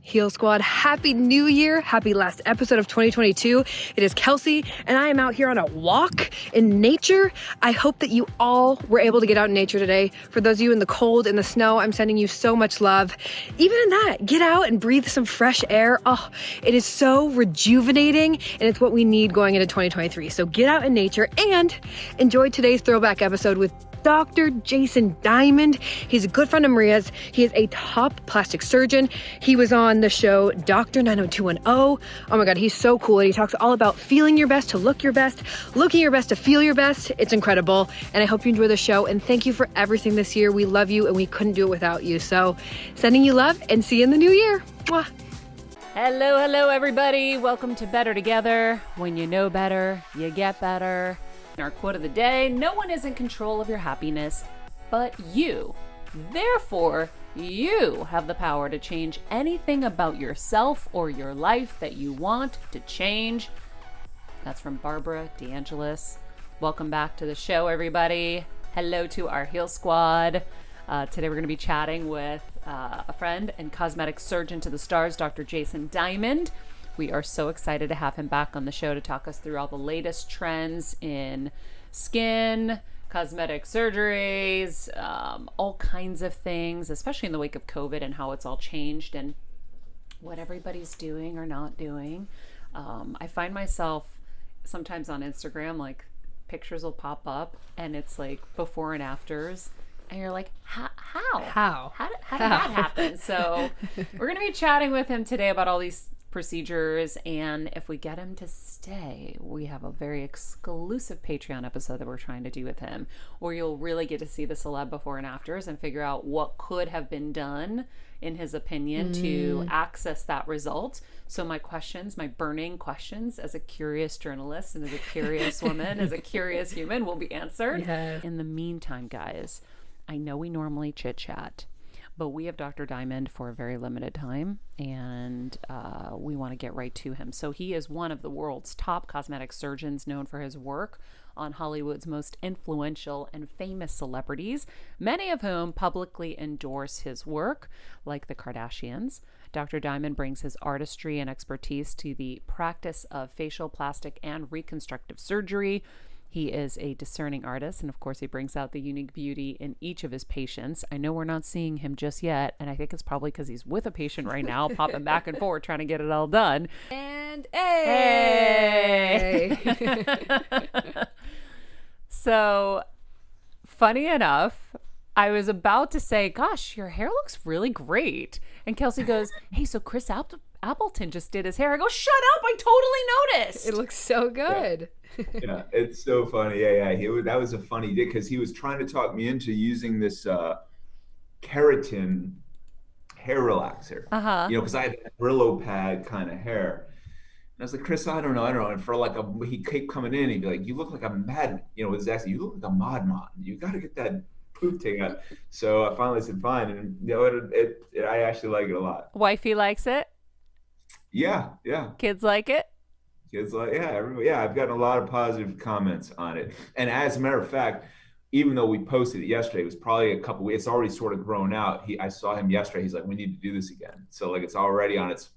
Heal Squad, happy new year, happy last episode of 2022. It is Kelsey, and I am out here on a walk in nature. I hope that you all were able to get out in nature today. For those of you in the cold, in the snow, I'm sending you so much love. Even in that, get out and breathe some fresh air. Oh, it is so rejuvenating, and it's what we need going into 2023. So get out in nature and enjoy today's throwback episode with Dr. Jason Diamond. He's a good friend of Maria's. He is a top plastic surgeon. He was on the show Dr. 90210. Oh my God, he's so cool. And he talks all about feeling your best to look your best, looking your best to feel your best. It's incredible. And I hope you enjoy the show. And thank you for everything this year. We love you and we couldn't do it without you. So sending you love and see you in the new year. Mwah. Hello, everybody. Welcome to Better Together. When you know better, you get better. Our quote of the day: no one is in control of your happiness but you. Therefore, you have the power to change anything about yourself or your life that you want to change. That's from Barbara DeAngelis. Welcome back to the show, everybody. Hello to our Heal Squad. Today we're going to be chatting with a friend and cosmetic surgeon to the stars, Dr. Jason Diamond. We are so excited to have him back on the show to talk us through all the latest trends in skin, cosmetic surgeries, all kinds of things, especially in the wake of COVID and how it's all changed and what everybody's doing or not doing. I find myself sometimes on Instagram, like pictures will pop up and it's like before and afters. And you're like, how did that happen? So we're going to be chatting with him today about all these procedures, and if we get him to stay, we have a very exclusive Patreon episode that we're trying to do with him, where you'll really get to see the celeb before and afters and figure out what could have been done, in his opinion, to access that result. So my burning questions as a curious journalist and as a curious woman, as a curious human, will be answered. Yes. In the meantime, guys, I know we normally chit chat, but we have Dr. Diamond for a very limited time, and we want to get right to him. So he is one of the world's top cosmetic surgeons, known for his work on Hollywood's most influential and famous celebrities, many of whom publicly endorse his work, like the Kardashians. Dr. Diamond brings his artistry and expertise to the practice of facial, plastic, and reconstructive surgery. He is a discerning artist, and of course he brings out the unique beauty in each of his patients. I know we're not seeing him just yet, and I think it's probably because he's with a patient right now, popping back and forth, trying to get it all done. And hey! So, funny enough, I was about to say, gosh, your hair looks really great. And Kelsey goes, hey, so Chris Appleton just did his hair. I go, shut up, I totally noticed. It looks so good. Yeah, it's so funny. That was a funny day because he was trying to talk me into using this keratin hair relaxer. Because I have Brillo pad kind of hair. And I was like, Chris, I don't know. And for he kept coming in, he'd be like, you look like a mad, with actually, you look like a madman. You got to get that poof taken out. So I finally said, fine. And I actually like it a lot. Wifey likes it? Yeah. Kids like it? Kids like, I've gotten a lot of positive comments on it. And as a matter of fact, even though we posted it yesterday, it was probably a couple weeks, it's already sort of grown out. I saw him yesterday. He's like, we need to do this again. So it's already on its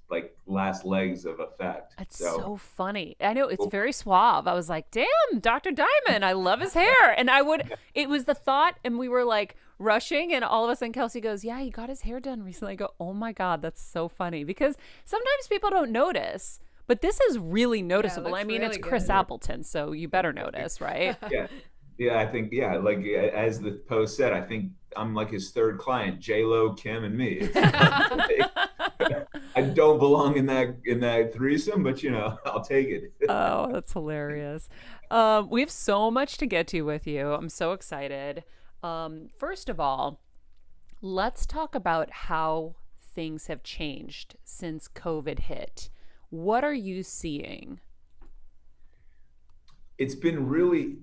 last legs of effect. That's so funny. I know it's very suave. I was like, damn, Dr. Diamond, I love his hair. And it was the thought, and we were like rushing, and all of a sudden Kelsey goes, yeah, he got his hair done recently. I go, oh my God, that's so funny, because sometimes people don't notice. But this is really noticeable. I mean, really, it's Chris Appleton, so you better notice, right? Yeah, I think, as the post said, I think I'm like his third client, J-Lo, Kim, and me. I don't belong in that threesome, but I'll take it. Oh, that's hilarious. We have so much to get to with you. I'm so excited. First of all, let's talk about how things have changed since COVID hit. What are you seeing? It's been really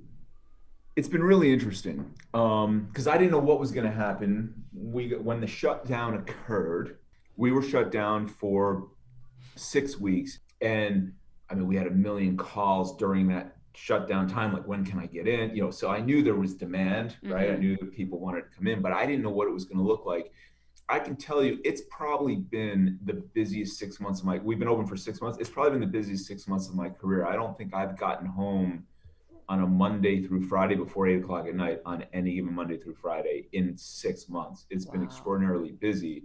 interesting because I didn't know what was going to happen. When the shutdown occurred, we were shut down for 6 weeks, and I mean, we had 1 million calls during that shutdown time. Like, when can I get in? So I knew there was demand, right? I knew that people wanted to come in, but I didn't know what it was going to look like. I can tell you, it's probably been the busiest 6 months of we've been open for 6 months. It's probably been the busiest 6 months of my career. I don't think I've gotten home on a Monday through Friday before 8 o'clock at night on any given Monday through Friday in 6 months. It's been extraordinarily busy.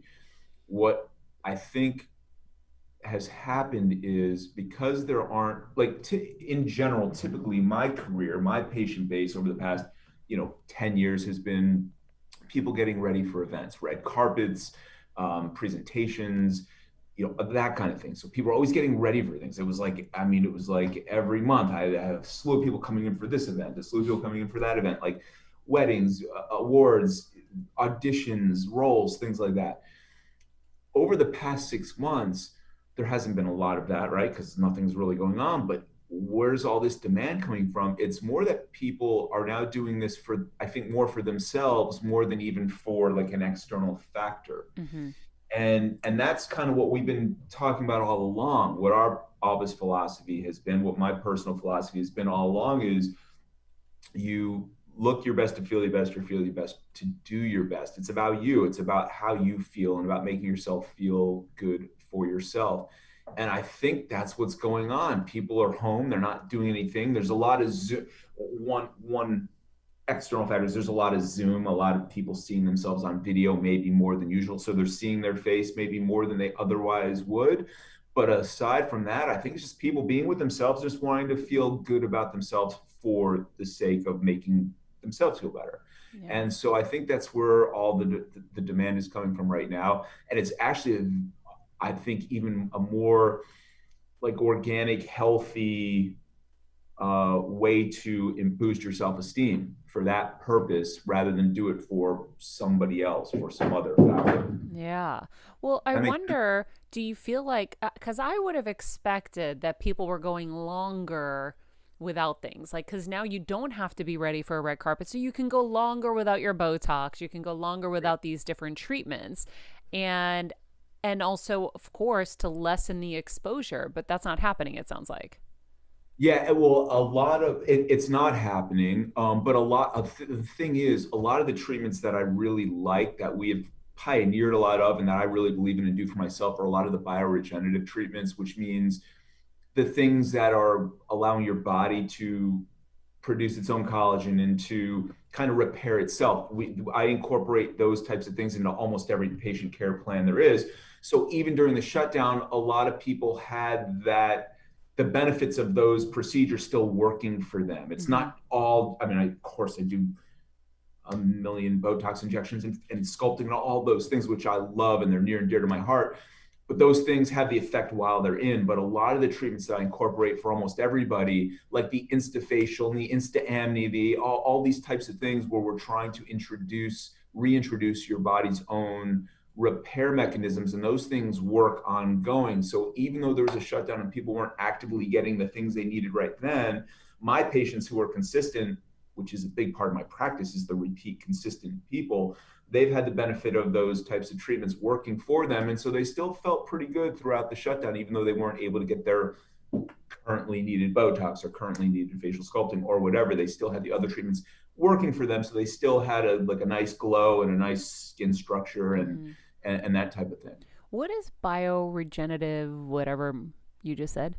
What I think has happened is because there aren't in general, typically my career, my patient base over the past 10 years has been people getting ready for events, red carpets, presentations, that kind of thing. So people are always getting ready for things. It was like every month I have a slew of people coming in for this event, a slew of people coming in for that event, like weddings, awards, auditions, roles, things like that. Over the past 6 months, there hasn't been a lot of that, right? Because nothing's really going on. But where's all this demand coming from? It's more that people are now doing this for, I think, more for themselves, more than even for like an external factor. Mm-hmm. And that's kind of what we've been talking about all along. What our office philosophy has been, what my personal philosophy has been all along, is you look your best to feel your best, or feel your best to do your best. It's about you. It's about how you feel and about making yourself feel good for yourself. And I think that's what's going on. People are home. They're not doing anything. There's a lot of one external factors. There's a lot of Zoom, a lot of people seeing themselves on video, maybe more than usual. So they're seeing their face maybe more than they otherwise would. But aside from that, I think it's just people being with themselves, just wanting to feel good about themselves for the sake of making themselves feel better. Yeah. And so I think that's where all the demand is coming from right now. And it's actually, I think, even a more like organic, healthy way to boost your self-esteem for that purpose, rather than do it for somebody else or some other factor. Yeah. Well, I wonder, do you feel like, because I would have expected that people were going longer without things, like, because now you don't have to be ready for a red carpet, so you can go longer without your Botox, you can go longer without these different treatments, and also, of course, to lessen the exposure. But that's not happening, it sounds like. Yeah, well, a lot of it's not happening. But the thing is, a lot of the treatments that I really like, that we have pioneered a lot of, and that I really believe in and do for myself, are a lot of the bioregenerative treatments, which means the things that are allowing your body to produce its own collagen and to kind of repair itself. I incorporate those types of things into almost every patient care plan there is. So even during the shutdown, a lot of people had the benefits of those procedures still working for them. It's not all, of course I do a million Botox injections and sculpting and all those things, which I love and they're near and dear to my heart. But those things have the effect while they're in. But a lot of the treatments that I incorporate for almost everybody, like the Insta Facial and the Insta Amni, all these types of things where we're trying to reintroduce your body's own repair mechanisms, and those things work ongoing. So even though there was a shutdown and people weren't actively getting the things they needed right then, my patients who are consistent, which is a big part of my practice, is the repeat consistent people, they've had the benefit of those types of treatments working for them. And so they still felt pretty good throughout the shutdown, even though they weren't able to get their currently needed Botox or currently needed facial sculpting or whatever. They still had the other treatments working for them. So they still had a nice glow and a nice skin structure and that type of thing. What is bioregenerative, whatever you just said?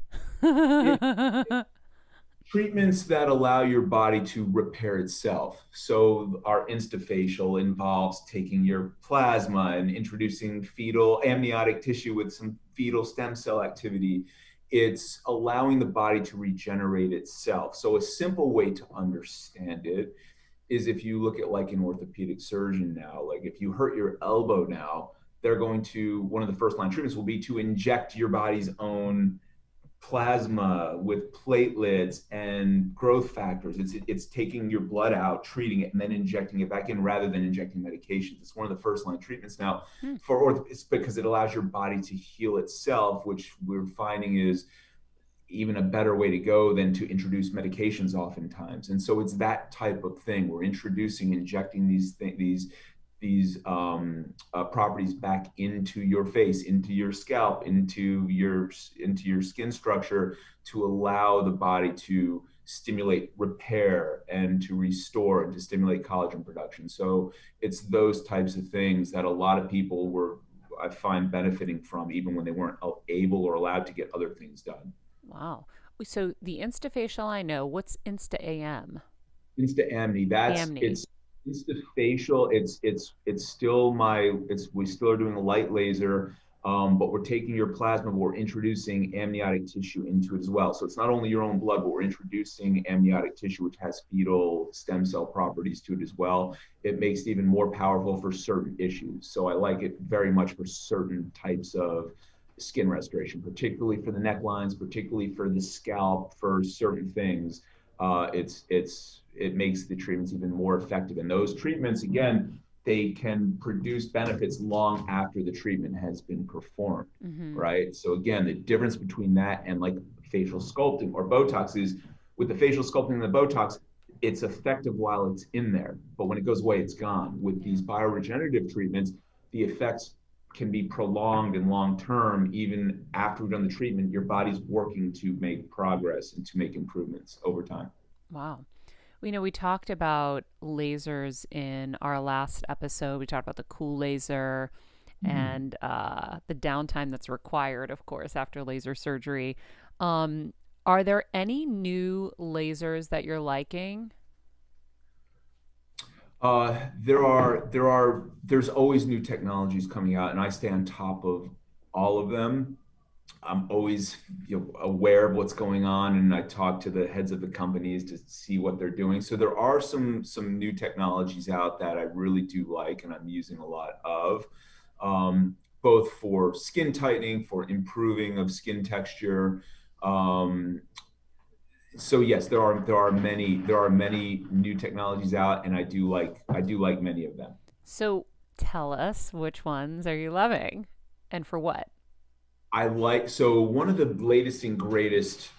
Treatments that allow your body to repair itself. So our Insta Facial involves taking your plasma and introducing fetal amniotic tissue with some fetal stem cell activity. It's allowing the body to regenerate itself. So a simple way to understand it is, if you look at like an orthopedic surgeon now, like if you hurt your elbow now, they're going to, one of the first line treatments will be to inject your body's own plasma with platelets and growth factors. It's taking your blood out, treating it, and then injecting it back in, rather than injecting medications. It's one of the first line treatments now for it's because it allows your body to heal itself, which we're finding is even a better way to go than to introduce medications oftentimes. And so it's that type of thing. We're injecting these properties back into your face, into your scalp, into your skin structure, to allow the body to stimulate repair and to restore and to stimulate collagen production. So it's those types of things that a lot of people were, I find, benefiting from even when they weren't able or allowed to get other things done. Wow. So the Insta Facial, I know. What's Insta AM? Insta Amni, it's Insta Facial. It's still we still are doing a light laser, but we're taking your plasma, but we're introducing amniotic tissue into it as well. So it's not only your own blood, but we're introducing amniotic tissue, which has fetal stem cell properties to it as well. It makes it even more powerful for certain issues. So I like it very much for certain types of skin restoration, particularly for the necklines, particularly for the scalp, for certain things. It makes the treatments even more effective. And those treatments, again, they can produce benefits long after the treatment has been performed, right? So again, the difference between that and like facial sculpting or Botox is with the facial sculpting and the Botox, it's effective while it's in there, but when it goes away, it's gone. With these bioregenerative treatments, the effects can be prolonged and long-term. Even after we've done the treatment, your body's working to make progress and to make improvements over time. Wow. We talked about lasers in our last episode. We talked about the cool laser and the downtime that's required, of course, after laser surgery. Are there any new lasers that you're liking? There's always new technologies coming out, and I stay on top of all of them. I'm always aware of what's going on, and I talk to the heads of the companies to see what they're doing. So there are some new technologies out that I really do like, and I'm using a lot of, both for skin tightening, for improving of skin texture. So yes, there are many new technologies out, and I do like many of them. So tell us, which ones are you loving, and for what? So one of the latest and greatest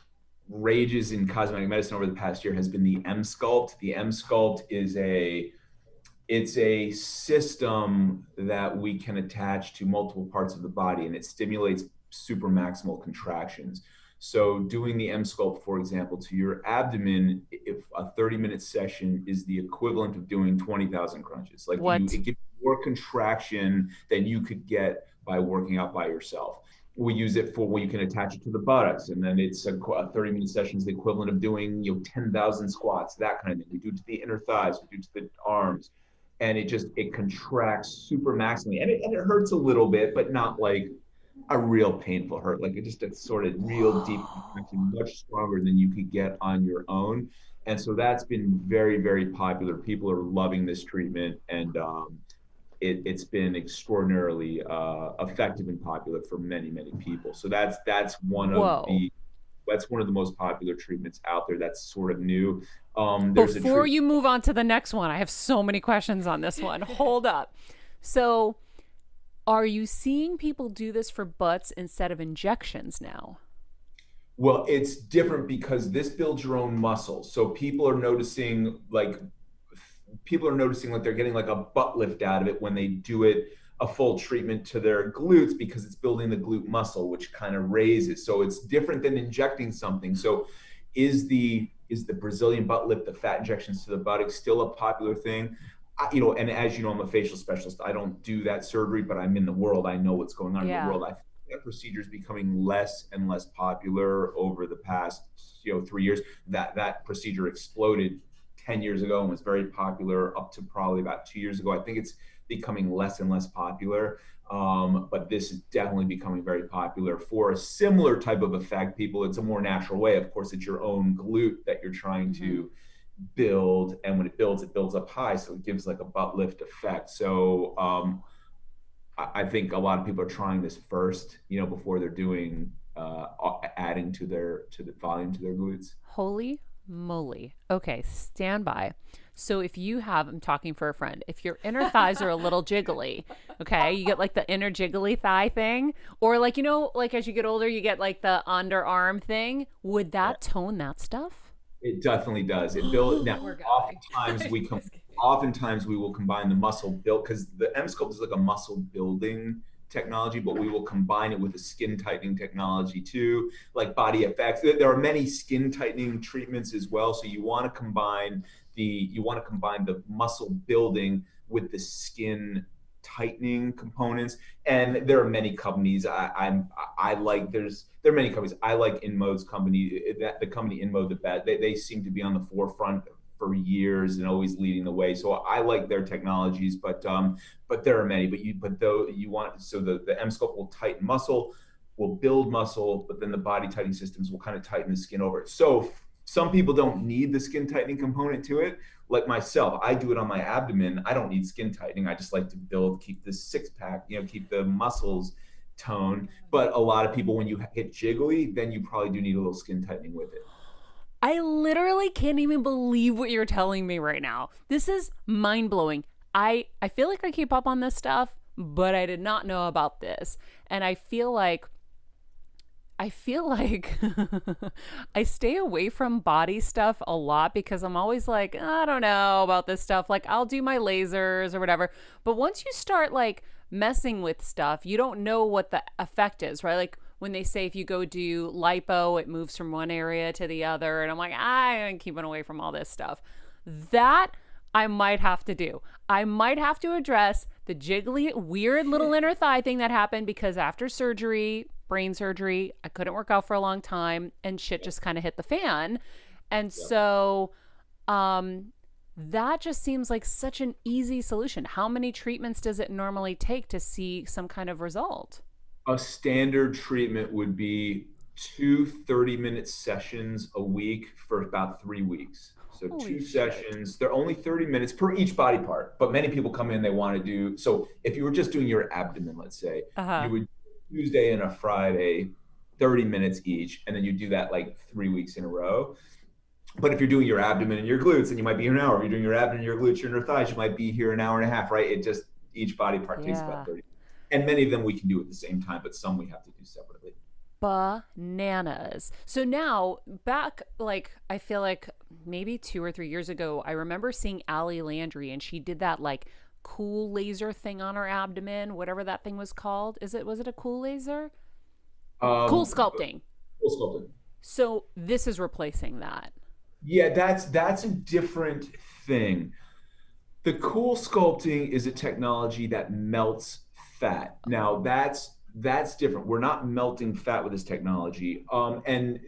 rages in cosmetic medicine over the past year has been the Emsculpt. The Emsculpt is a system that we can attach to multiple parts of the body, and it stimulates super maximal contractions. So doing the Emsculpt, for example, to your abdomen, if a 30-minute session is the equivalent of doing 20,000 crunches. Like it gives more contraction than you could get by working out by yourself. We use it for where you can attach it to the buttocks, and then it's a 30-minute session is the equivalent of doing 10,000 squats, that kind of thing. We do it to the inner thighs, we do it to the arms, and it contracts super maximally, and it hurts a little bit, but not like a real painful hurt. Like it's sort of real deep contraction, much stronger than you could get on your own. And so that's been very, very popular. People are loving this treatment, and it's been extraordinarily effective and popular for many, many people. So that's one of the most popular treatments out there. That's sort of new. Before you move on to the next one, I have so many questions on this one. Hold up. So are you seeing people do this for butts instead of injections now? Well, it's different because this builds your own muscles. So people are noticing like they're getting like a butt lift out of it when they do it a full treatment to their glutes, because it's building the glute muscle, which kind of raises. So it's different than injecting something. So is the Brazilian butt lift, the fat injections to the buttocks, still a popular thing? And as you know, I'm a facial specialist. I don't do that surgery, but I'm in the world. I know what's going on in the world. I think that procedure is becoming less and less popular over the past 3 years. That procedure exploded 10 years ago and was very popular up to probably about 2 years ago. I think it's becoming less and less popular, but this is definitely becoming very popular for a similar type of effect. It's a more natural way. Of course, it's your own glute that you're trying to build, and when it builds up high, so it gives like a butt lift effect. So I think a lot of people are trying this first, before they're doing adding to the volume to their glutes. Holy moly. Okay, stand by. So if you have, I'm talking for a friend, if your inner thighs are a little jiggly, okay, you get like the inner jiggly thigh thing, or like, like as you get older, you get like the underarm thing, would that tone that stuff? It definitely does. It builds. Now, oftentimes we will combine the muscle build, because the Emsculpt is like a muscle building technology, but we will combine it with a skin tightening technology too, like Body FX. There are many skin tightening treatments as well. So you want to combine the muscle building with the skin tightening components. And there are many companies there are many companies. I like InMode's company, the company InMode, they seem to be on the forefront for years and always leading the way. So I like their technologies, but there are many. So the Emsculpt will tighten muscle, will build muscle, but then the body tightening systems will kind of tighten the skin over it. So some people don't need the skin tightening component to it. Like myself, I do it on my abdomen. I don't need skin tightening. I just like to keep the six pack, keep the muscles toned. But a lot of people, when you get jiggly, then you probably do need a little skin tightening with it. I literally can't even believe what you're telling me right now. This is mind-blowing. I feel like I keep up on this stuff, but I did not know about this. And I feel like I stay away from body stuff a lot because I'm always like, I don't know about this stuff. Like, I'll do my lasers or whatever. But once you start like messing with stuff, you don't know what the effect is, right? Like, when they say if you go do lipo, it moves from one area to the other. And I'm like, I'm keeping away from all this stuff. That I might have to do. I might have to address the jiggly, weird little inner thigh thing that happened because after surgery, brain surgery, I couldn't work out for a long time and shit just kind of hit the fan. And so that just seems like such an easy solution. How many treatments does it normally take to see some kind of result? A standard treatment would be 2 30-minute sessions a week for about 3 weeks. So Holy 2 sessions, they're only 30 minutes per each body part, but many people come in, they want to do, so if you were just doing your abdomen, let's say, you would Tuesday and a Friday, 30 minutes each, and then you do that like 3 weeks in a row. But if you're doing your abdomen and your glutes, then you might be here an hour. If you're doing your abdomen and your glutes, your inner thighs, you might be here an hour and a half, right? It just, each body part takes about 30. And many of them we can do at the same time, but some we have to do separately. Bananas. So now back, like, I feel like maybe 2 or 3 years ago, I remember seeing Allie Landry and she did that like cool laser thing on her abdomen, whatever that thing was called. Was it a cool laser? CoolSculpting. CoolSculpting. So this is replacing that. Yeah, that's a different thing. The CoolSculpting is a technology that melts fat. Now that's different. We're not melting fat with this technology. And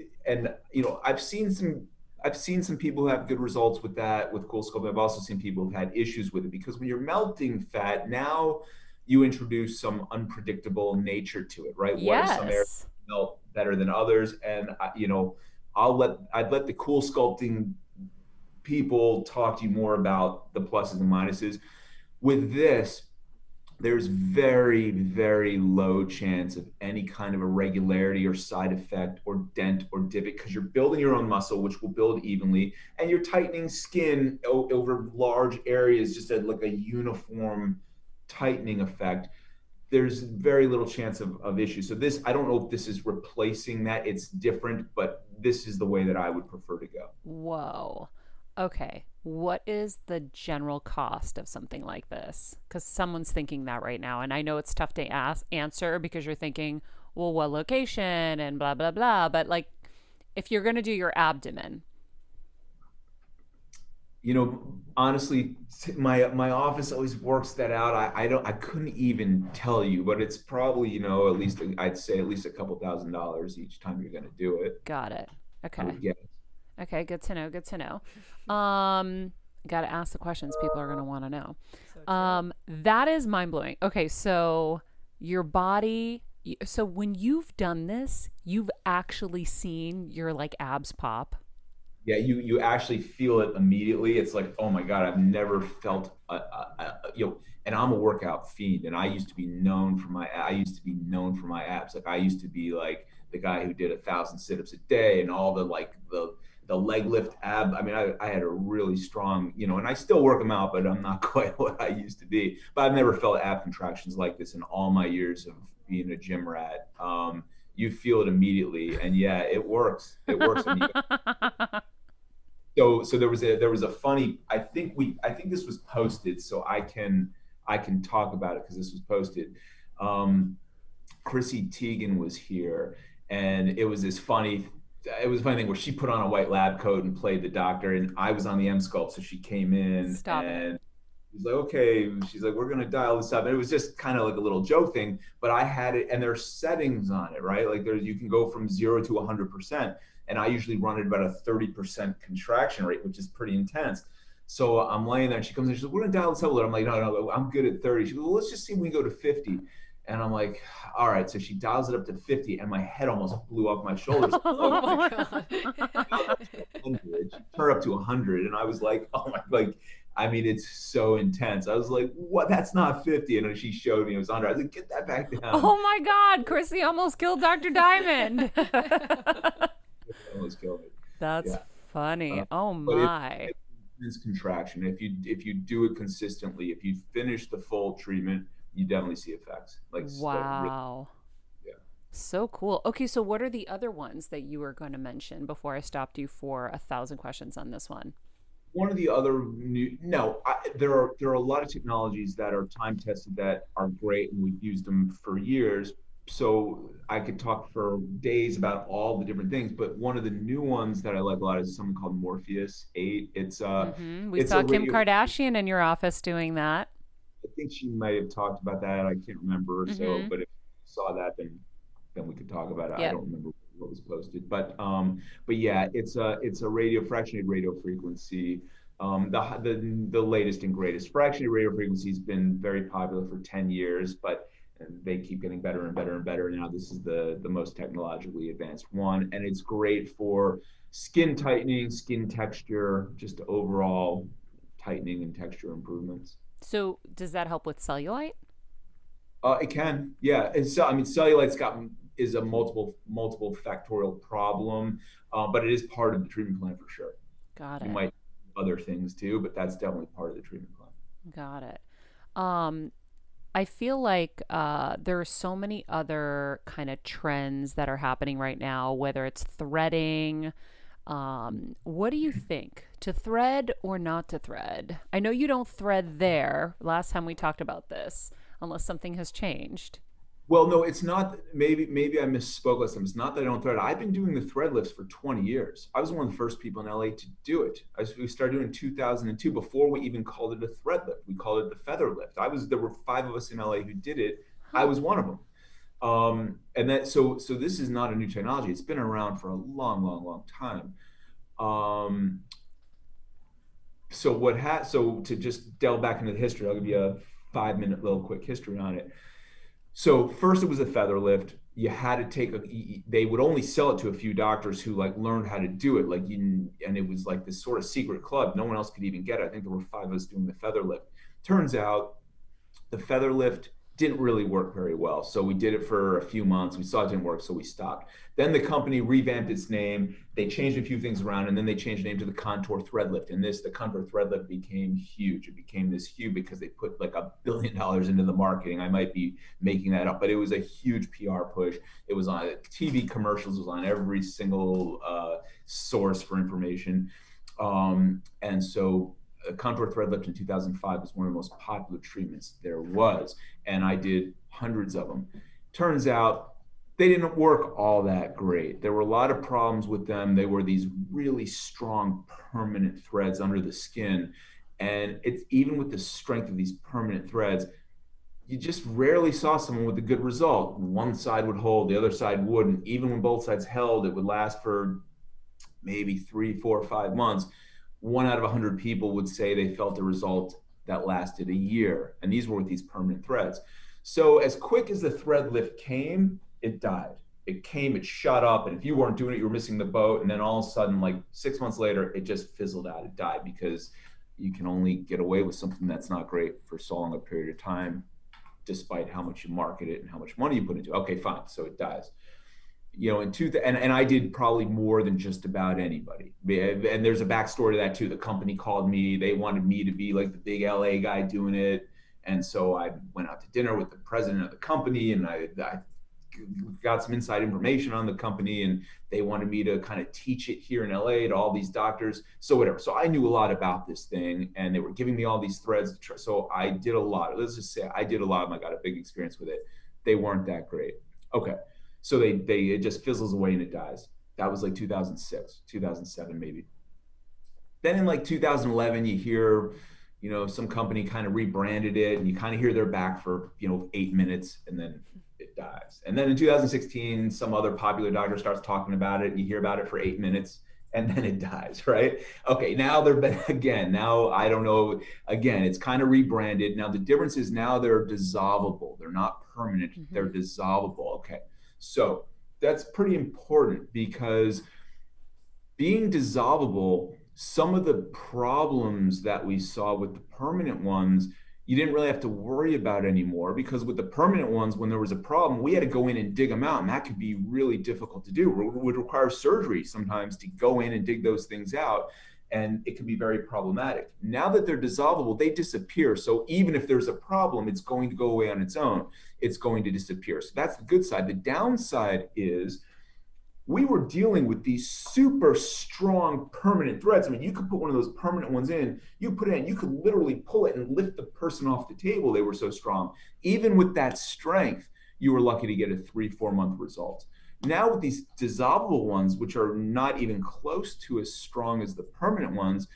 I've seen some people who have good results with that, with CoolSculpting. I've also seen people who've had issues with it because when you're melting fat, now you introduce some unpredictable nature to it, right? Yes. What are some areas melt better than others? And I'd let the CoolSculpting people talk to you more about the pluses and minuses. With this, there's very, very low chance of any kind of irregularity or side effect or dent or divot because you're building your own muscle, which will build evenly, and you're tightening skin over large areas, just like a uniform tightening effect. There's very little chance of issues. So this, I don't know if this is replacing that. It's different, but this is the way that I would prefer to go. Whoa. Okay. What is the general cost of something like this? Because someone's thinking that right now. And I know it's tough to answer because you're thinking, well, what location and blah, blah, blah. But like, if you're going to do your abdomen. Honestly, my office always works that out. I couldn't even tell you, but it's probably, at least, I'd say at least a couple $1,000s each time you're going to do it. Got it. Okay. Yeah. Okay, good to know. Good to know. Got to ask the questions people are going to want to know. That is mind blowing. Okay, so your body. So when you've done this, you've actually seen your like abs pop. Yeah, you actually feel it immediately. It's like, oh my God, I've never felt and I'm a workout fiend, and I used to be known for my abs. Like I used to be like the guy who did 1,000 sit-ups a day and all the leg lift ab. I mean, I had a really strong, and I still work them out, but I'm not quite what I used to be. But I've never felt ab contractions like this in all my years of being a gym rat. You feel it immediately, and yeah, it works. It works. So there was a funny. I think this was posted, so I can talk about it because this was posted. Chrissy Teigen was here, and it was a funny thing where she put on a white lab coat and played the doctor, and I was on the Emsculpt, so she came in and she's like, okay, she's like, we're gonna dial this up. And it was just kind of like a little joke thing, but I had it, and there's settings on it, right? Like you can go from 0 to 100%, and I usually run at about a 30% contraction rate, which is pretty intense. So I'm laying there, and she comes in, she's like, we're gonna dial this up a little. I'm like, no, I'm good at 30. She goes, well, let's just see if we can go to 50. And I'm like, all right. So she dials it up to 50, and my head almost blew off my shoulders. Oh my God. She turned up to 100, and I was like, oh my, like, I mean, it's so intense. I was like, what? That's not 50. And then she showed me it was 100. I was like, get that back down. Oh my God, Chrissy almost killed Dr. Diamond. Almost killed me. That's funny. Oh my. It's contraction. If you do it consistently, if you finish the full treatment, you definitely see effects. Like, wow. Yeah. So cool. Okay, so what are the other ones that you were going to mention before I stopped you for 1,000 questions on this one? One of the other there are a lot of technologies that are time tested that are great, and we've used them for years. So I could talk for days about all the different things, but one of the new ones that I like a lot is something called Morpheus 8. It's we saw Kim Kardashian in your office doing that. I think she might have talked about that. I can't remember. So, but if you saw that, then we could talk about it. Yep. I don't remember what was posted, but yeah, it's a fractionated radio frequency. The latest and greatest. Fractionated radio frequency has been very popular for 10 years, but they keep getting better and better and better. Now this is the most technologically advanced one, and it's great for skin tightening, skin texture, just overall tightening and texture improvements. So does that help with cellulite? It can, yeah. And so, I mean, cellulite's is a multiple factorial problem, but it is part of the treatment plan for sure. Got it. You might do other things too, but that's definitely part of the treatment plan. Got it. I feel like there are so many other kind of trends that are happening right now, whether it's threading. What do you think? To thread or not to thread? I know you don't thread there. Last time we talked about this, unless something has changed. Well, no, it's not. Maybe I misspoke last time. It's not that I don't thread. I've been doing the thread lifts for 20 years. I was one of the first people in LA to do it. We started doing it in 2002 before we even called it a thread lift. We called it the feather lift. There were 5 of us in LA who did it. I was one of them. And that so this is not a new technology. It's been around for a long time. So to just delve back into the history, I'll give you a 5-minute little quick history on it. So first it was a feather lift. You had to they would only sell it to a few doctors who like learned how to do it. And it was like this sort of secret club. No one else could even get it. I think there were 5 of us doing the feather lift. Turns out the feather lift didn't really work very well. So we did it for a few months. We saw it didn't work, so we stopped. Then the company revamped its name. They changed a few things around, and then they changed the name to the Contour Thread Lift. And the Contour Thread Lift became huge. It became this huge because they put like $1 billion into the marketing. I might be making that up, but it was a huge PR push. It was on TV commercials. It was on every single source for information. And so Contour Thread Lift in 2005 was one of the most popular treatments there was, and I did hundreds of them. Turns out they didn't work all that great. There were a lot of problems with them. They were these really strong permanent threads under the skin, and it's even with the strength of these permanent threads, you just rarely saw someone with a good result. One side would hold, the other side wouldn't. Even when both sides held, it would last for maybe 3, 4, 5 months. 1 out of 100 people would say they felt a result that lasted a year. And these were with these permanent threads. So as quick as the thread lift came, it died. It came, it shut up. And if you weren't doing it, you were missing the boat. And then all of a sudden, like 6 months later, it just fizzled out. It died because you can only get away with something that's not great for so long a period of time, despite how much you market it and how much money you put into it. Okay, fine. So it dies. You know, and I did probably more than just about anybody. And there's a backstory to that too. The company called me. They wanted me to be like the big LA guy doing it. And so I went out to dinner with the president of the company, and I got some inside information on the company, and they wanted me to kind of teach it here in LA to all these doctors. So whatever. So I knew a lot about this thing, and they were giving me all these threads. So I did a lot. Let's just say I did a lot, and I got a big experience with it. They weren't that great. Okay. So it just fizzles away and it dies. That was like 2006, 2007, maybe. Then in like 2011, you hear, some company kind of rebranded it, and you kind of hear they're back for, 8 minutes, and then it dies. And then in 2016, some other popular doctor starts talking about it, and you hear about it for 8 minutes, and then it dies, right? Okay, now they're back again. Now, I don't know, again, it's kind of rebranded. Now, the difference is now they're dissolvable. They're not permanent, they're dissolvable. Okay, so that's pretty important, because being dissolvable, some of the problems that we saw with the permanent ones, you didn't really have to worry about anymore, because with the permanent ones, when there was a problem, we had to go in and dig them out. And that could be really difficult to do. It would require surgery sometimes to go in and dig those things out. And it can be very problematic. Now that they're dissolvable, they disappear. So even if there's a problem, it's going to go away on its own. It's going to disappear. So that's the good side. The downside is, we were dealing with these super strong permanent threads. I mean, you could put one of those permanent ones in, you put it in, you could literally pull it and lift the person off the table. They were so strong. Even with that strength, you were lucky to get a 3-4 month result. Now with these dissolvable ones, which are not even close to as strong as the permanent ones,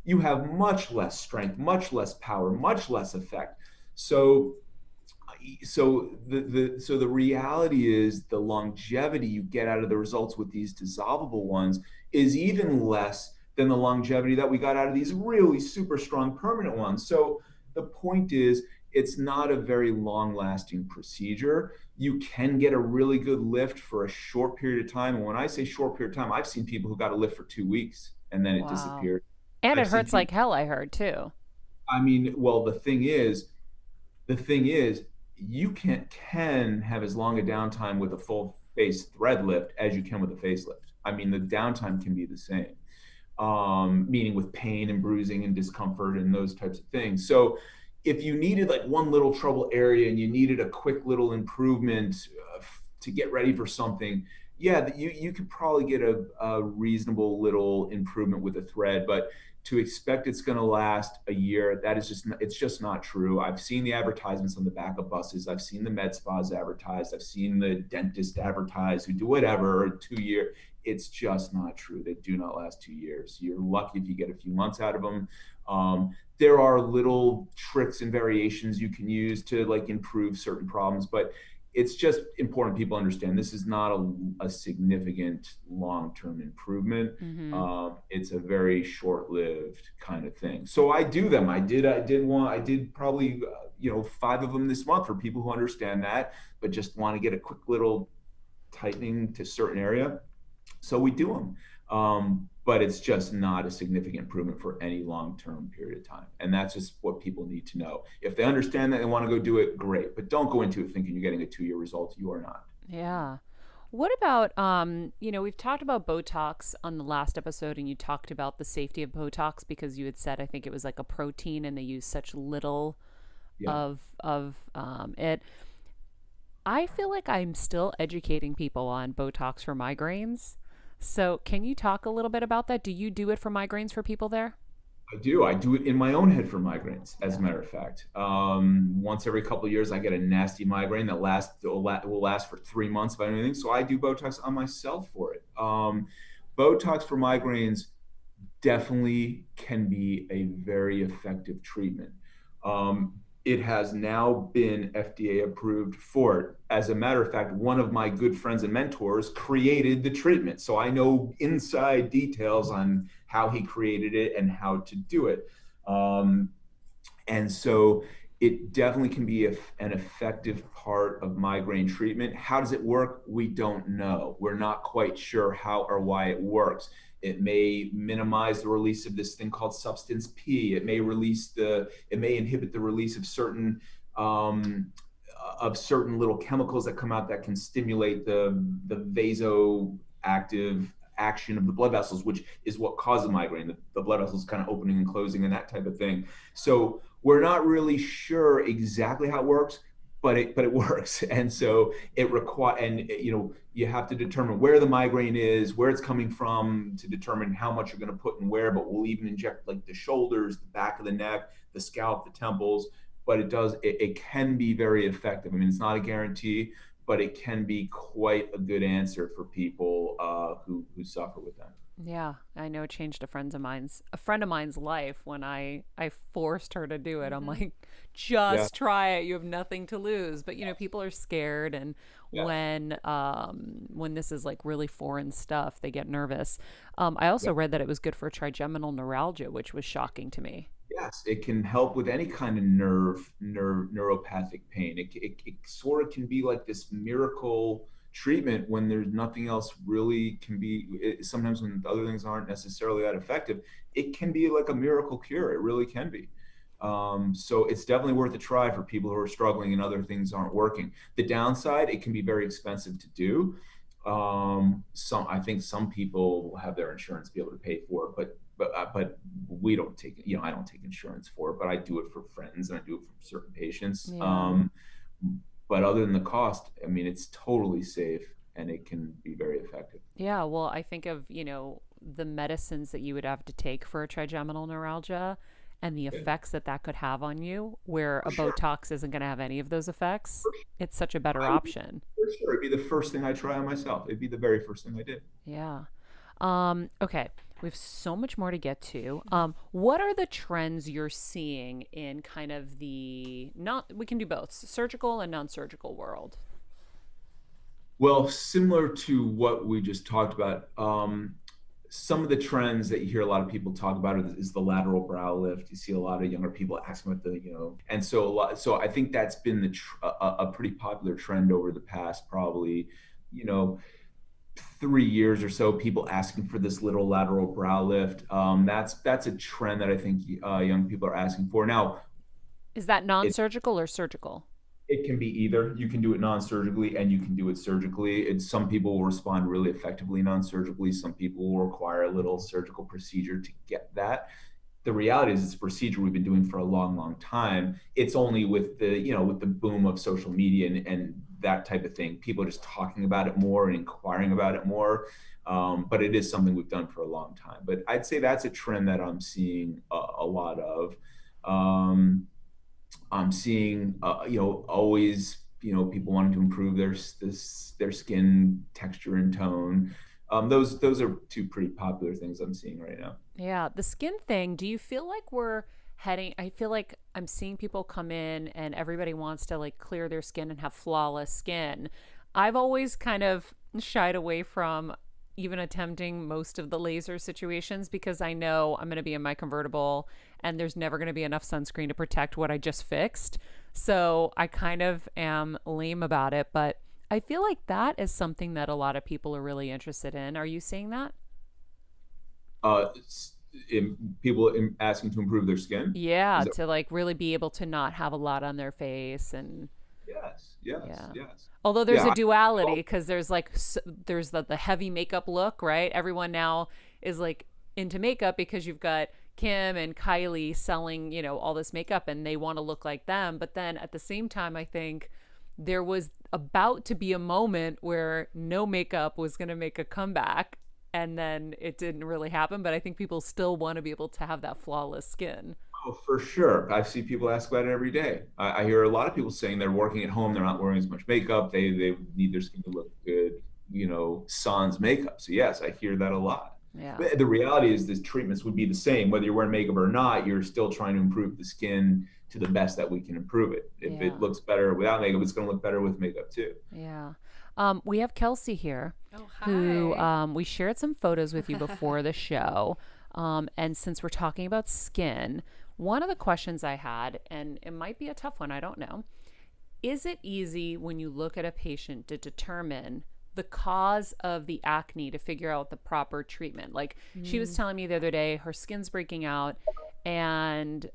you have much less strength, much less power, much less effect. So the reality is, the longevity you get out of the results with these dissolvable ones is even less than the longevity that we got out of these really super strong permanent ones. So the point is, it's not a very long-lasting procedure. You can get a really good lift for a short period of time. And when I say short period of time, I've seen people who got a lift for 2 weeks and then it disappeared. And it hurts like hell, I heard too. I mean, well, the thing is, you can have as long a downtime with a full face thread lift as you can with a facelift. I mean, the downtime can be the same, meaning with pain and bruising and discomfort and those types of things. So if you needed like one little trouble area and you needed a quick little improvement to get ready for something, yeah, you could probably get a reasonable little improvement with a thread. But to expect it's going to last a year, it's just not true. I've seen the advertisements on the back of buses. I've seen the med spas advertised. I've seen the dentist advertise who do whatever, 2 year. It's just not true. They do not last 2 years. You're lucky if you get a few months out of them. There are little tricks and variations you can use to like improve certain problems, but it's just important people understand this is not a significant long-term improvement. It's a very short-lived kind of thing. So I do them. I did probably 5 of them this month for people who understand that, but just want to get a quick little tightening to certain area. So we do them. But it's just not a significant improvement for any long-term period of time. And that's just what people need to know. If they understand that and want to go do it, great. But don't go into it thinking you're getting a 2-year result. You are not. Yeah. What about, we've talked about Botox on the last episode, and you talked about the safety of Botox because you had said, I think it was like a protein and they use such little of it. I feel like I'm still educating people on Botox for migraines. So can you talk a little bit about that? Do you do it for migraines for people there? I do. I do it in my own head for migraines, as a matter of fact. Once every couple of years, I get a nasty migraine that will last for 3 months if I do anything. So I do Botox on myself for it. Botox for migraines definitely can be a very effective treatment. It has now been FDA approved for it. As a matter of fact, one of my good friends and mentors created the treatment. So I know inside details on how he created it and how to do it. And so it definitely can be an effective part of migraine treatment. How does it work? We don't know. We're not quite sure how or why it works. It may minimize the release of this thing called substance P. It may inhibit the release of certain little chemicals that come out that can stimulate the vasoactive action of the blood vessels, which is what causes migraine. The blood vessels kind of opening and closing and that type of thing. So we're not really sure exactly how it works, but it works. And so you have to determine where the migraine is, where it's coming from to determine how much you're going to put and where, but we'll even inject like the shoulders, the back of the neck, the scalp, the temples, but it can be very effective. I mean, it's not a guarantee, but it can be quite a good answer for people who suffer with them. Yeah, I know it changed a friend of mine's life when I forced her to do it. I'm like, Yeah, just try it. You have nothing to lose. But people are scared, and yeah, when this is like really foreign stuff, they get nervous. I also yeah. read that it was good for trigeminal neuralgia, which was shocking to me. Yes, it can help with any kind of neuropathic pain. It sort of can be like this miracle treatment when there's nothing else really can be. Sometimes when other things aren't necessarily that effective, it can be like a miracle cure. It really can be. So it's definitely worth a try for people who are struggling and other things aren't working. The downside, it can be very expensive to do. I think some people will have their insurance be able to pay for it, but we don't take, I don't take insurance for it, but I do it for friends and I do it for certain patients. Yeah. But other than the cost, I mean, it's totally safe and it can be very effective. Yeah, well, I think of, the medicines that you would have to take for a trigeminal neuralgia and the Yeah, effects that that could have on you, where for a sure. Botox isn't going to have any of those effects. For It's such a better sure. option. For sure. It'd be the first thing I try on myself. It'd be the very first thing I did. Yeah. Okay. We have so much more to get to. What are the trends you're seeing in kind of the not, we can do both, surgical and non-surgical world? Well, similar to what we just talked about, some of the trends that you hear a lot of people talk about is the lateral brow lift. You see a lot of younger people asking about and so I think that's been a pretty popular trend over the past probably, you know, 3 years or so. People asking for this little lateral brow lift. That's a trend that I think young people are asking for now. Is that It non-surgical or surgical? It can be either. You can do it non-surgically and you can do it surgically. And some people will respond really effectively non-surgically. Some people will require a little surgical procedure to get that. The reality is it's a procedure we've been doing for a long, long time. It's only with the boom of social media and that type of thing, people are just talking about it more and inquiring about it more. But it is something we've done for a long time. But I'd say that's a trend that I'm seeing a lot of. Um, I'm seeing, always, people wanting to improve their skin texture and tone. Those are two pretty popular things I'm seeing right now. Yeah, the skin thing, do you feel like we're heading, I feel like I'm seeing people come in and everybody wants to like clear their skin and have flawless skin. I've always kind of shied away from even attempting most of the laser situations because I know I'm going to be in my convertible and there's never going to be enough sunscreen to protect what I just fixed. So I kind of am lame about it, but I feel like that is something that a lot of people are really interested in. Are you seeing that? Uh, People asking to improve their skin. Yeah, Is that to like really be able to not have a lot on their face. And yes, yes, yeah. yes. Although there's Yeah. a duality Well, because there's like there's the heavy makeup look, right? Everyone now is like into makeup because you've got Kim and Kylie selling, all this makeup and they want to look like them. But then at the same time, I think there was about to be a moment where no makeup was going to make a comeback, and then it didn't really happen. But I think people still want to be able to have that flawless skin. oh, for sure. I see people ask about it every day. I hear a lot of people saying they're working at home, they're not wearing as much makeup, they need their skin to look good, sans makeup. So yes, I hear that a lot. Yeah. But the reality is these treatments would be the same whether you're wearing makeup or not. You're still trying to improve the skin to the best that we can improve it. If it Yeah. looks better without makeup, it's going to look better with makeup too. Yeah. We have Kelsey here, Oh, who hi. we shared some photos with you before the show. And since we're talking about skin, one of the questions I had, and it might be a tough one, I don't know, is it easy when you look at a patient to determine the cause of the acne to figure out the proper treatment? Like she was telling me the other day, her skin's breaking out and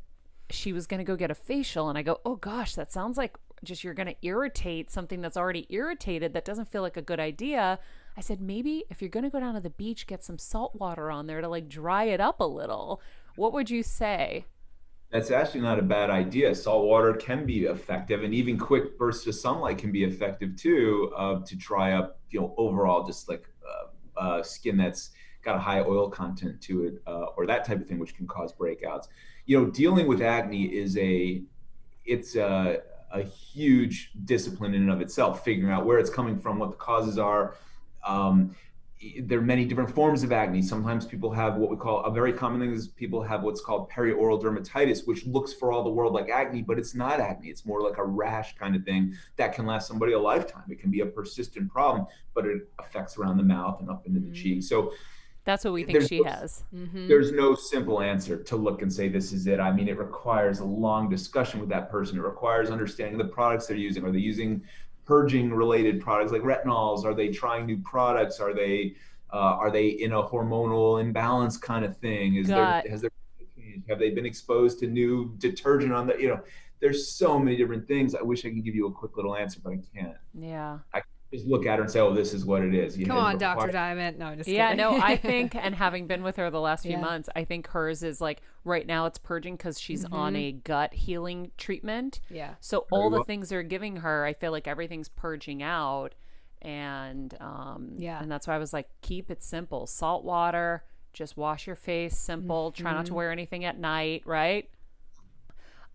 she was going to go get a facial. And I go, oh gosh, that sounds like just you're going to irritate something that's already irritated. That doesn't feel like a good idea. I said, maybe if you're going to go down to the beach, get some salt water on there to like dry it up a little. What would you say? That's actually not a bad idea. Salt water can be effective, and even quick bursts of sunlight can be effective too, to dry up, overall just like skin that's got a high oil content to it, or that type of thing, which can cause breakouts. Dealing with acne it's a huge discipline in and of itself, figuring out where it's coming from, what the causes are. There are many different forms of acne. Sometimes people have what we call, a very common thing is people have what's called perioral dermatitis, which looks for all the world like acne, but it's not acne. It's more like a rash kind of thing that can last somebody a lifetime. It can be a persistent problem, but it affects around the mouth and up into the cheek. So that's what we think she has. There's no simple answer to look and say, this is it. I mean, it requires a long discussion with that person. It requires understanding the products they're using. Are they using purging related products like retinols? Are they trying new products? Are they in a hormonal imbalance kind of thing? Have they been exposed to new detergent on the, there's so many different things. I wish I could give you a quick little answer, but I can't. Yeah. I can't just look at her and say, oh, this is what it is. Come on, Dr. Diamond. No, just yeah, kidding. no, I think, and having been with her the last few months, I think hers is like, right now it's purging because she's on a gut healing treatment. Yeah. So all the things they're giving her, I feel like everything's purging out. And and that's why I was like, keep it simple. Salt water, just wash your face, simple. Try not to wear anything at night, right?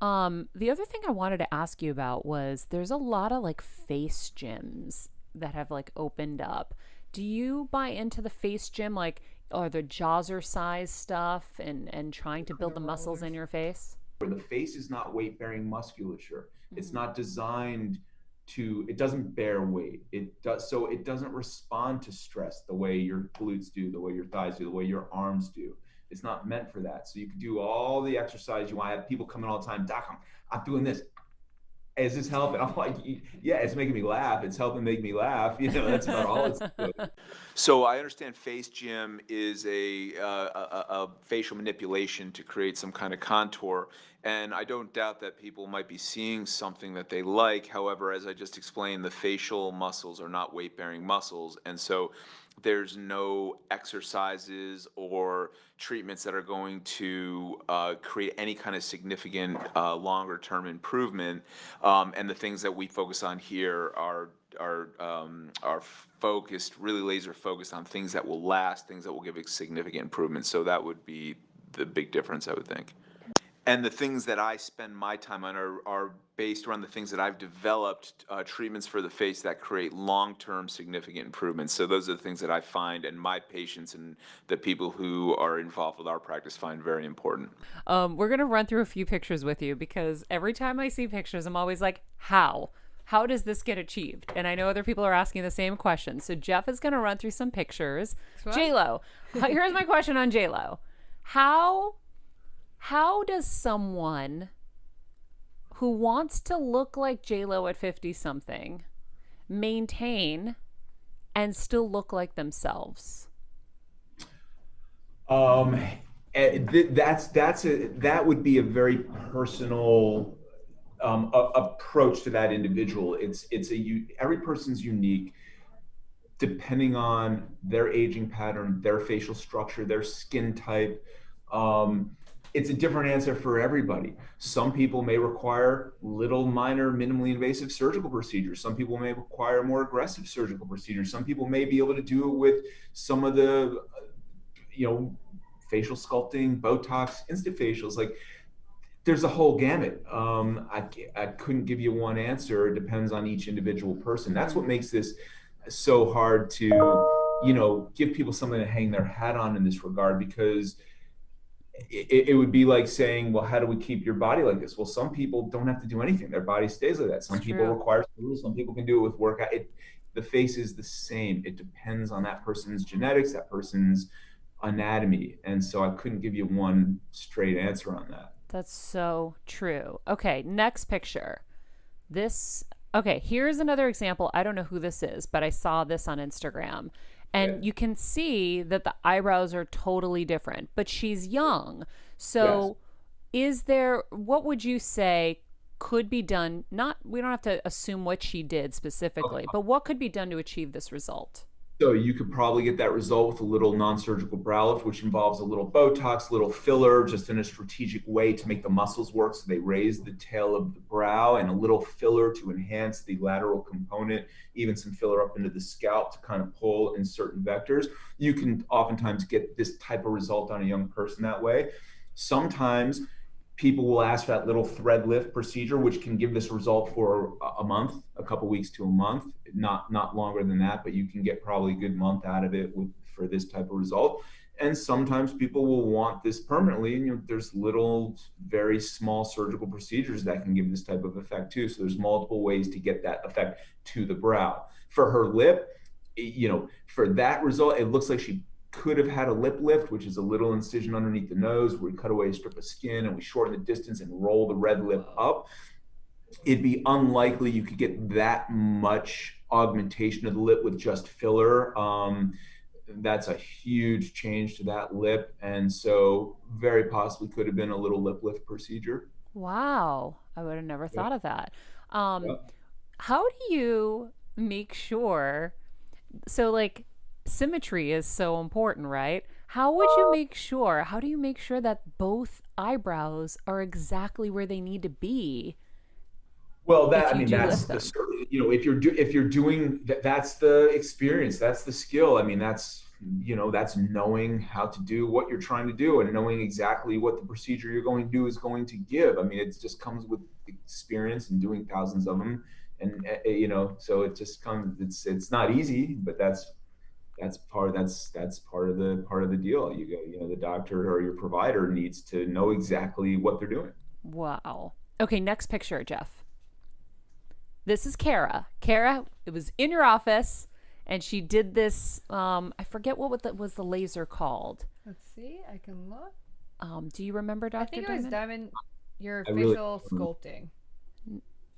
The other thing I wanted to ask you about was there's a lot of like face gyms that have like opened up. Do you buy into the face gym, like, or the jazzercise stuff and trying to build the muscles in your face? The face is not weight-bearing musculature. It's not designed it doesn't bear weight. It doesn't respond to stress the way your glutes do, the way your thighs do, the way your arms do. It's not meant for that. So you can do all the exercise you want. I have people come in all the time, Doc, I'm doing this. Is this helping? I'm like, yeah, it's making me laugh. It's helping make me laugh. That's about all it's doing. So I understand face gym is a facial manipulation to create some kind of contour. And I don't doubt that people might be seeing something that they like. However, as I just explained, the facial muscles are not weight-bearing muscles. And so there's no exercises or treatments that are going to create any kind of significant longer-term improvement. And the things that we focus on here are focused, really laser focused on things that will last, things that will give a significant improvement. So that would be the big difference, I would think. And the things that I spend my time on are based around the things that I've developed, treatments for the face that create long-term significant improvements. So those are the things that I find and my patients and the people who are involved with our practice find very important. We're going to run through a few pictures with you because every time I see pictures, I'm always like, how? How does this get achieved? And I know other people are asking the same question. So Jeff is going to run through some pictures. J-Lo. Here's my question on J-Lo. How does someone who wants to look like J-Lo at 50-something maintain and still look like themselves? That would be a very personal approach to that individual. Every person's unique, depending on their aging pattern, their facial structure, their skin type. It's a different answer for everybody. Some people may require little minor minimally invasive surgical procedures. Some people may require more aggressive surgical procedures. Some people may be able to do it with some of the, facial sculpting, Botox, Insta Facials. Like, there's a whole gamut. I couldn't give you one answer. It depends on each individual person. That's what makes this so hard to, give people something to hang their hat on in this regard, because it would be like saying, well, how do we keep your body like this? Well, some people don't have to do anything. Their body stays like that. Some people require surgery. Some people can do it with workout. The face is the same. It depends on that person's genetics, that person's anatomy. And so I couldn't give you one straight answer on that. That's so true. Okay, next picture. Here's another example. I don't know who this is, but I saw this on Instagram. And you can see that the eyebrows are totally different, but she's young. So what would you say could be done? We don't have to assume what she did specifically, but what could be done to achieve this result? So you could probably get that result with a little non-surgical brow lift, which involves a little Botox, little filler, just in a strategic way to make the muscles work. So they raise the tail of the brow, and a little filler to enhance the lateral component, even some filler up into the scalp to kind of pull in certain vectors. You can oftentimes get this type of result on a young person that way. Sometimes people will ask for that little thread lift procedure, which can give this result for a month, a couple weeks to a month, not longer than that, but you can get probably a good month out of it for this type of result. And sometimes people will want this permanently, and there's little, very small surgical procedures that can give this type of effect too. So there's multiple ways to get that effect to the brow. For her lip, for that result, it looks like she could have had a lip lift, which is a little incision underneath the nose where we cut away a strip of skin and we shorten the distance and roll the red lip up. It'd be unlikely you could get that much augmentation of the lip with just filler. That's a huge change to that lip, and so very possibly could have been a little lip lift procedure. Wow, I would have never thought of that. How do you make sure, so like symmetry is so important, right? How do you make sure that both eyebrows are exactly where they need to be? Well, that's if you're doing that, that's the experience, that's the skill. I mean, that's knowing how to do what you're trying to do and knowing exactly what the procedure you're going to do is going to give. I mean, it just comes with experience and doing thousands of them, and so it just comes. It's not easy, but that's part of the deal. The doctor or your provider needs to know exactly what they're doing. Wow. Okay, next picture, Jeff. This is Kara. Kara, it was in your office, and she did this. I forget what was the laser called. Let's see. I can look. Do you remember, Dr. I think Diamond? it was Diamond. Your facial sculpting.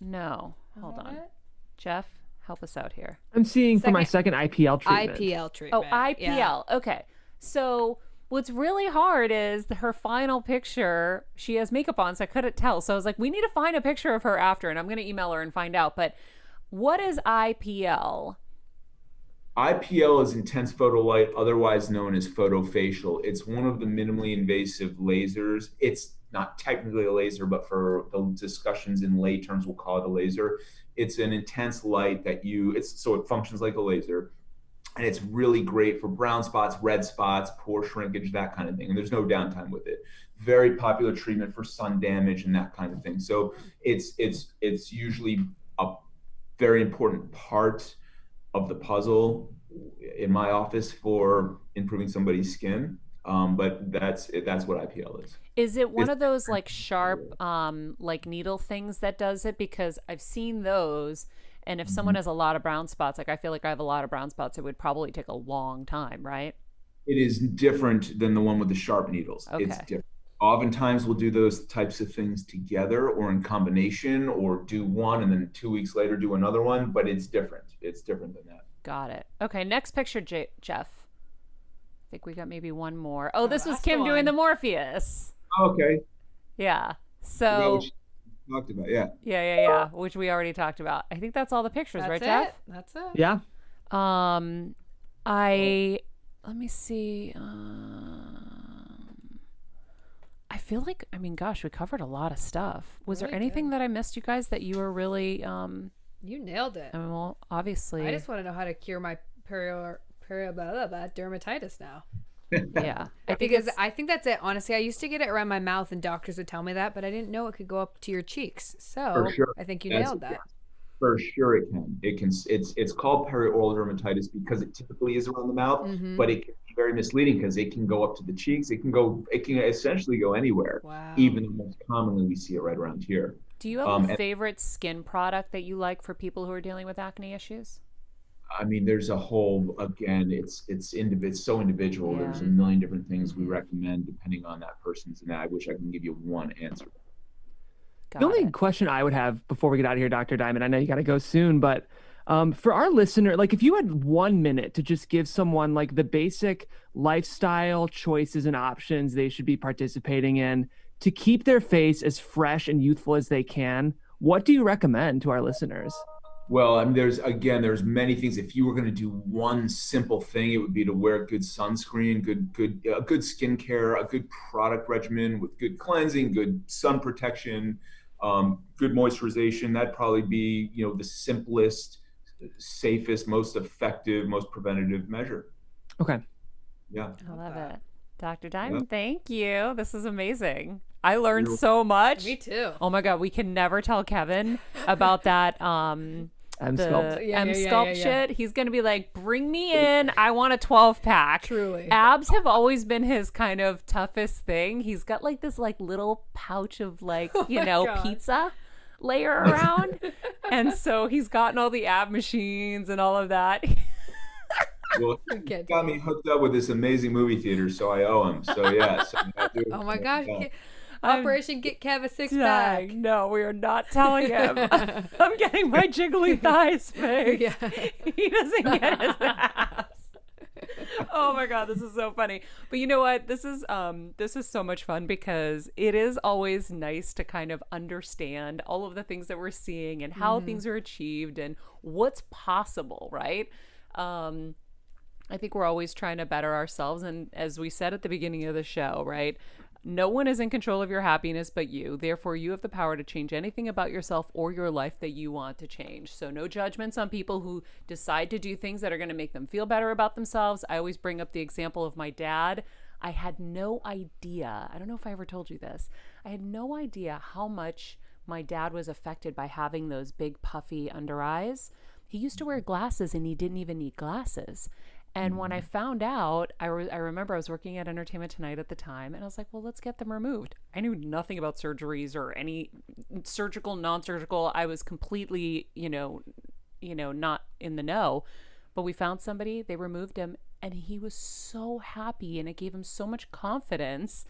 No, hold on. It? Jeff, help us out here. I'm seeing for my second IPL treatment. IPL treatment. Oh, IPL. Yeah. Okay. So what's really hard is her final picture. She has makeup on, so I couldn't tell. So I was like, we need to find a picture of her after, and I'm going to email her and find out. But what is IPL? IPL is intense photo light, otherwise known as photofacial. It's one of the minimally invasive lasers. It's not technically a laser, but for the discussions in lay terms, we'll call it a laser. It's an intense light so it functions like a laser. And it's really great for brown spots, red spots, pore shrinkage, that kind of thing. And there's no downtime with it. Very popular treatment for sun damage and that kind of thing. So it's usually a very important part of the puzzle in my office for improving somebody's skin. But that's what IPL is. Is it one of those like sharp, like needle things that does it? Because I've seen those. And if someone has a lot of brown spots, like I feel like I have a lot of brown spots, it would probably take a long time, right? It is different than the one with the sharp needles. Okay. It's different. Oftentimes we'll do those types of things together or in combination, or do one and then 2 weeks later do another one, but it's different. It's different than that. Got it. Okay, next picture, Jeff. I think we got maybe one more. Oh, this was Kim doing the Morpheus. Okay. Yeah. So talked about, yeah. Yeah, which we already talked about. I think that's all the pictures, right, Jeff? That's it. Yeah. Let me see. I feel like, gosh, we covered a lot of stuff. Was there anything that I missed, you guys, that you were really You nailed it. well, obviously. I just want to know how to cure my dermatitis now. Yeah. I think that's it. Honestly, I used to get it around my mouth and doctors would tell me that, but I didn't know it could go up to your cheeks. So For sure. I think you nailed that. For sure it can. It's called perioral dermatitis because it typically is around the mouth, but it can be very misleading because it can go up to the cheeks. It can essentially go anywhere. Wow. Even though most commonly we see it right around here. Do you have a favorite skin product that you like for people who are dealing with acne issues? There's a whole, again, it's so individual. Yeah. There's a million different things we recommend depending on that person's, and I wish I can give you one answer. The only question I would have before we get out of here, Dr. Diamond, I know you got to go soon, but for our listener, like if you had 1 minute to just give someone like the basic lifestyle choices and options they should be participating in to keep their face as fresh and youthful as they can, what do you recommend to our listeners? Well, there's many things. If you were going to do one simple thing, it would be to wear good sunscreen, good skincare, a good product regimen with good cleansing, good sun protection, good moisturization. That'd probably be, the simplest, safest, most effective, most preventative measure. Okay. Yeah. I love it. Dr. Diamond, thank you. This is amazing. I learned so much. Me too. Oh my God, we can never tell Kevin about that Emsculpt. Emsculpt shit. He's gonna be like, bring me in. I want a 12-pack. Truly. Abs have always been his kind of toughest thing. He's got like this like little pouch of like, pizza layer around. And so he's gotten all the ab machines and all of that. Well, he got me hooked up with this amazing movie theater, so I owe him. So yeah. Oh my gosh. Operation Get Kev a six-pack. No, we are not telling him. I'm getting my jiggly thighs fixed. Yeah. He doesn't get his ass. Oh my God, this is so funny. But you know what? This is so much fun because it is always nice to kind of understand all of the things that we're seeing and how things are achieved and what's possible, right? I think we're always trying to better ourselves. And as we said at the beginning of the show, right? No one is in control of your happiness but you. Therefore, you have the power to change anything about yourself or your life that you want to change. So no judgments on people who decide to do things that are going to make them feel better about themselves. I always bring up the example of my dad. I had no idea. I don't know if I ever told you this. I had no idea how much my dad was affected by having those big puffy under eyes. He used to wear glasses and he didn't even need glasses. And when I found out, I remember I was working at Entertainment Tonight at the time, and I was like, well, let's get them removed. I knew nothing about surgeries or any surgical, non-surgical. I was completely, not in the know. But we found somebody, they removed him, and he was so happy, and it gave him so much confidence.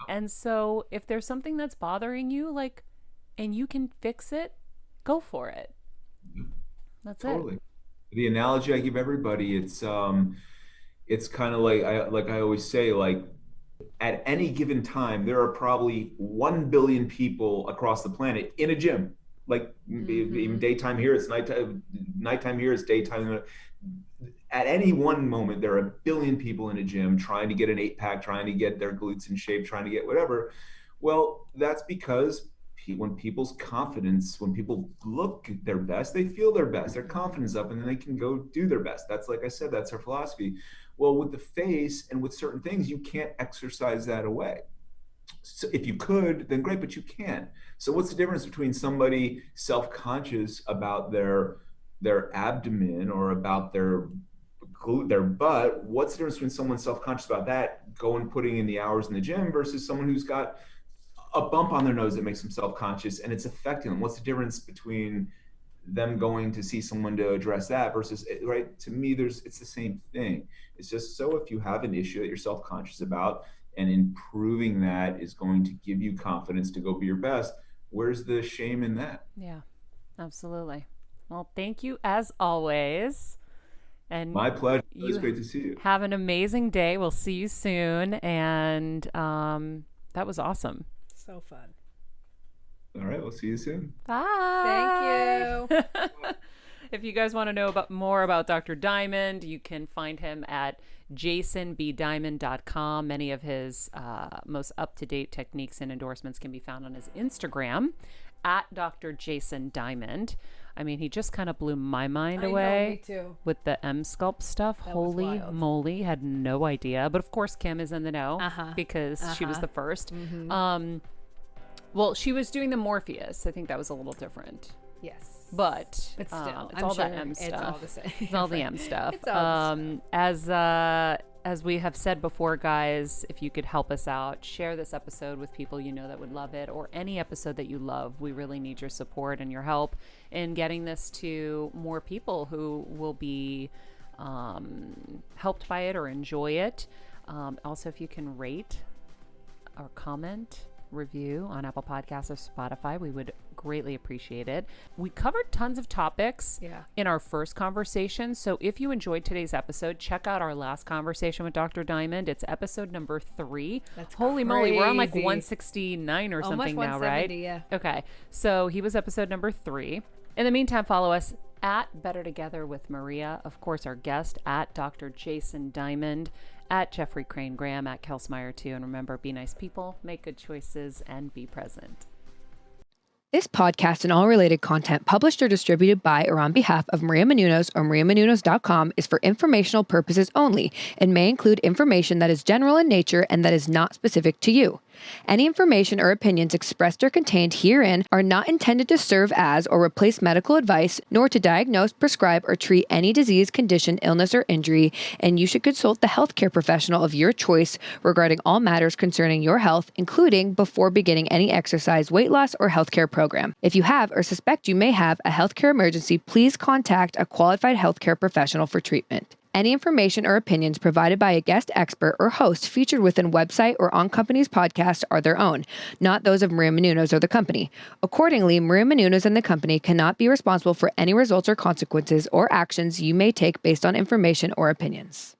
And so if there's something that's bothering you, and you can fix it, go for it. That's totally. it. The analogy I give everybody, it's kind of like I always say, like at any given time, there are probably 1 billion people across the planet in a gym. Like even daytime here, it's nighttime here, it's daytime. At any one moment, there are 1 billion people in a gym trying to get an 8-pack, trying to get their glutes in shape, trying to get whatever. Well, that's because when people's confidence, when people look their best, they feel their best, their confidence up, and then they can go do their best. That's, like I said, that's our philosophy. Well, with the face and with certain things, you can't exercise that away. So if you could, then great, but you can't. So what's the difference between somebody self-conscious about their abdomen or about their butt? What's the difference between someone self-conscious about that, putting in the hours in the gym, versus someone who's got a bump on their nose that makes them self-conscious and it's affecting them? What's the difference between them going to see someone to address that versus, right? To me, it's the same thing. It's just, so if you have an issue that you're self-conscious about and improving that is going to give you confidence to go be your best, where's the shame in that? Yeah, absolutely. Well, thank you as always. And my pleasure. It was great to see you. Have an amazing day. We'll see you soon. And that was awesome. So fun. All right, we'll see you soon. Bye. Thank you. If you guys want to know more about Dr. Diamond, you can find him at jasonbdiamond.com. Many of his most up-to-date techniques and endorsements can be found on his Instagram at Dr. Jason Diamond. I mean, he just kind of blew my mind away. Me too. With the Emsculpt stuff. Holy moly, had no idea. But of course, Kim is in the know because she was the first. Mm-hmm. Well, she was doing the Morpheus. I think that was a little different. Yes. But still, it's all the M stuff. It's all the same. It's all the M stuff. It's all the stuff. As we have said before, guys, if you could help us out, share this episode with people you know that would love it, or any episode that you love. We really need your support and your help in getting this to more people who will be helped by it or enjoy it. Also, if you can rate or comment, review on Apple Podcasts or Spotify, we would greatly appreciate it. We covered tons of topics in our first conversation, so if you enjoyed today's episode, check out our last conversation with Dr. Diamond. It's episode number 3. That's holy crazy. Moly, we're on like 169 or something now, right? Yeah. Okay, so he was episode number 3. In the meantime, follow us at Better Together with Maria, of course our guest, at Dr. Jason Diamond, at Jeffrey Crane Graham, at Kelsmeyer too. And remember, be nice people, make good choices, and be present. This podcast and all related content published or distributed by or on behalf of Maria Menounos or mariamenounos.com is for informational purposes only and may include information that is general in nature and that is not specific to you. Any information or opinions expressed or contained herein are not intended to serve as or replace medical advice, nor to diagnose, prescribe, or treat any disease, condition, illness, or injury, and you should consult the healthcare professional of your choice regarding all matters concerning your health, including before beginning any exercise, weight loss, or healthcare program. If you have or suspect you may have a healthcare emergency, please contact a qualified healthcare professional for treatment. Any information or opinions provided by a guest expert or host featured within website or on company's podcast are their own, not those of Maria Menounos or the company. Accordingly, Maria Menounos and the company cannot be responsible for any results or consequences or actions you may take based on information or opinions.